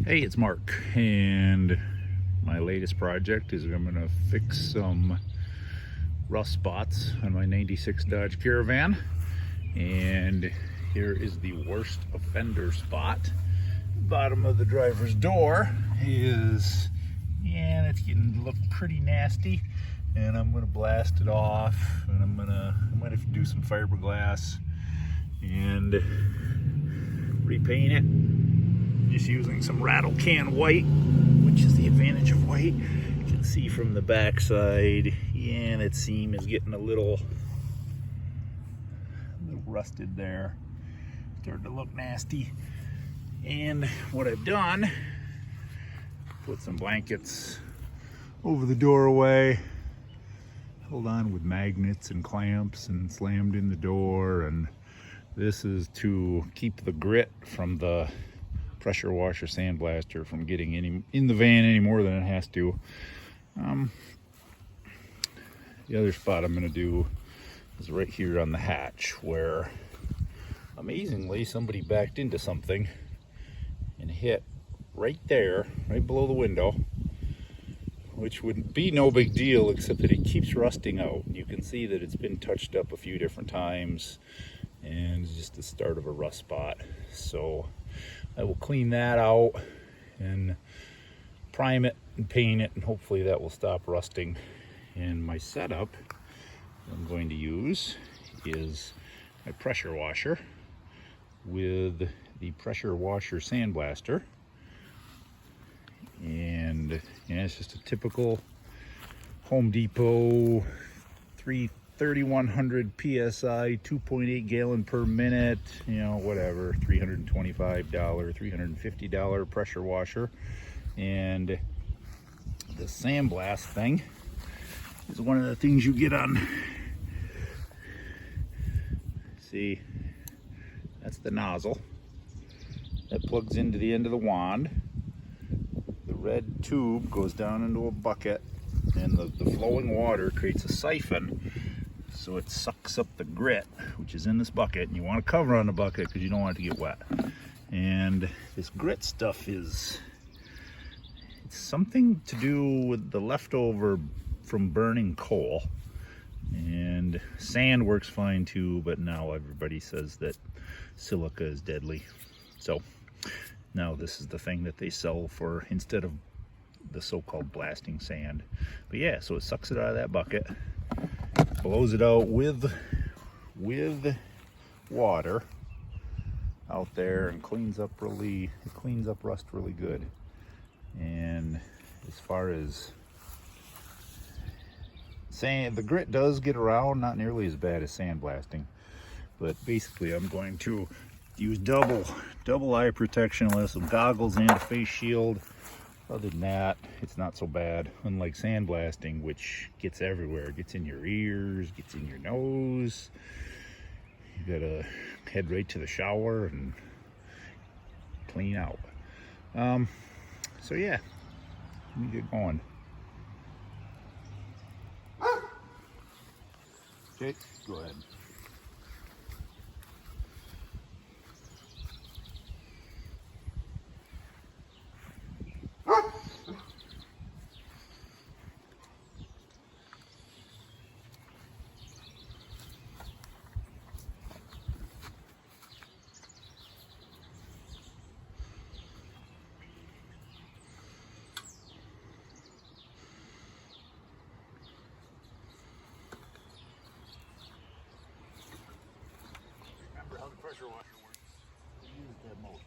Hey, it's Mark, and my latest project is I'm going to fix some rust spots on my 96 Dodge Caravan. And here is the worst offender spot. Bottom of the driver's door is, yeah, that's getting to look pretty nasty. And I'm going to blast it off, and I might have to do some fiberglass and repaint it. Just using some rattle can white, which is the advantage of white. You can see from the back side, yeah, that seam is getting a little rusted there. Starting to look nasty. And what I've done, put some blankets over the doorway, held on with magnets and clamps and slammed in the door. And this is to keep the grit from the pressure washer sandblaster from getting in the van any more than it has to. The other spot I'm going to do is right here on the hatch, where amazingly somebody backed into something and hit right there, right below the window, which would be no big deal except that it keeps rusting out. You can see that it's been touched up a few different times and it's just the start of a rust spot. So I will clean that out and prime it and paint it, and hopefully that will stop rusting. And my setup I'm going to use is my pressure washer with the pressure washer sandblaster. And yeah, it's just a typical Home Depot 3100 psi 2.8 gallon per minute, you know, whatever, $325 $350 pressure washer. And the sandblast thing is one of the things you get on, see, that's the nozzle that plugs into the end of the wand. The red tube goes down into a bucket, and the flowing water creates a siphon, so it sucks up the grit which is in this bucket. And you want a cover on the bucket because you don't want it to get wet. And this grit stuff it's something to do with the leftover from burning coal. And sand works fine too, but now everybody says that silica is deadly. So now this is the thing that they sell for instead of the so-called blasting sand. But yeah, so it sucks it out of that bucket, blows it out with water out there, and cleans up rust really good. And as far as sand, the grit does get around, not nearly as bad as sandblasting. But basically I'm going to use double eye protection. I'll have some goggles and a face shield. Other than that, it's not so bad, unlike sandblasting, which gets everywhere. It gets in your ears, gets in your nose. You gotta head right to the shower and clean out. So yeah, let me get going. Okay, go ahead. How the pressure washer works. We use that much.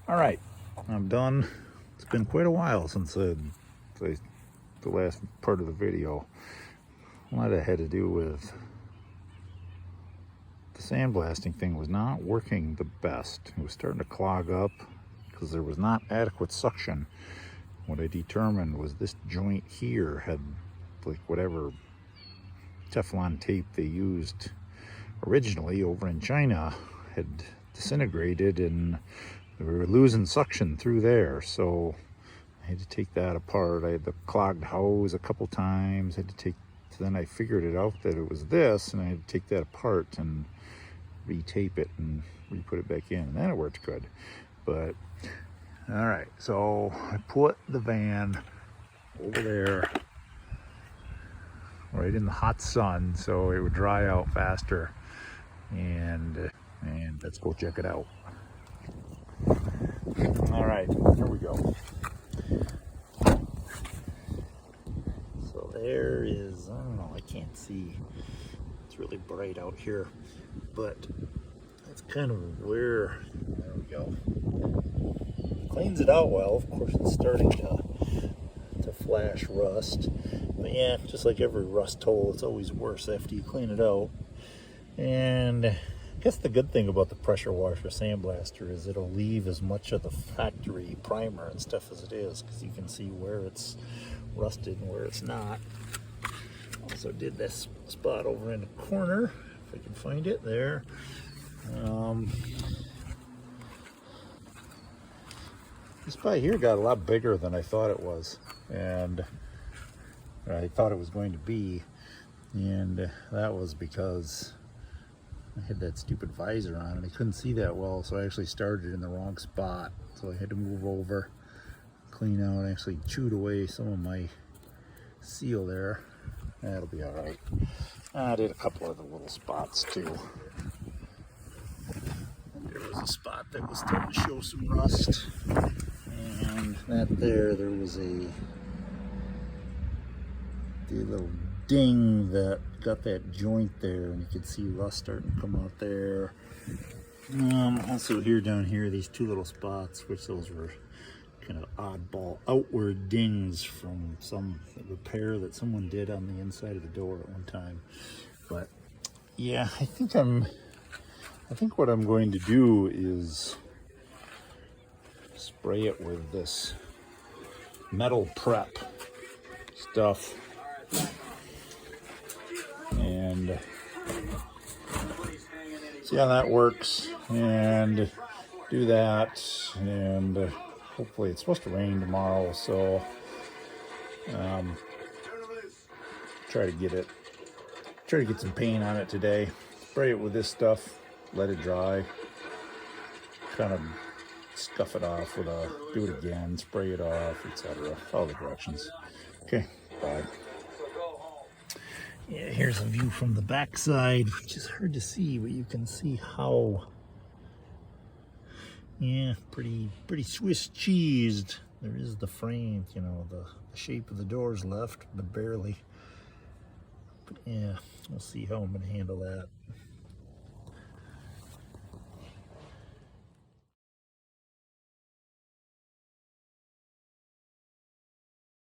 All right, I'm done. It's been quite a while since the last part of the video. A lot of it had to do with the sandblasting thing was not working the best. It was starting to clog up because there was not adequate suction. What I determined was this joint here had, like, whatever Teflon tape they used originally over in China had disintegrated, and we were losing suction through there. So I had to take that apart. I had the clogged hose a couple times. Then I figured it out that it was this, and I had to take that apart and re-tape it and re-put it back in, and then it worked good. But all right, so I put the van over there right in the hot sun so it would dry out faster, and let's go check it out. All right, here we go. So there is, I don't know, I can't see. It's really bright out here, but that's kind of where, there we go. Cleans it out well. Of course, it's starting to flash rust. But yeah, just like every rust hole, it's always worse after you clean it out. And I guess the good thing about the pressure washer sandblaster is it'll leave as much of the factory primer and stuff as it is, because you can see where it's rusted and where it's not. Also did this spot over in the corner, if I can find it there. This spot here got a lot bigger than I thought it was, and I thought it was going to be, and that was because I had that stupid visor on and I couldn't see that well, so I actually started in the wrong spot. So I had to move over, clean out, actually chewed away some of my seal there. That'll be all right. I did a couple of the little spots too. There was a spot that was starting to show some rust, and that there was the little ding that got that joint there, and you could see rust starting to come out there. Also here, down here, these two little spots, which those were kind of oddball outward dings from some repair that someone did on the inside of the door at one time. But yeah, I think what I'm going to do is spray it with this metal prep stuff and see how that works, and do that, and hopefully it's supposed to rain tomorrow, so try to get some paint on it today. Spray it with this stuff, let it dry, kind of scuff it off with do it again, spray it off, etc. Follow the directions. Okay, bye. Yeah, here's a view from the back side, which is hard to see, but you can see how, yeah, pretty Swiss cheesed. There is the frame, you know, the shape of the doors left, but barely. But yeah, we'll see how I'm going to handle that.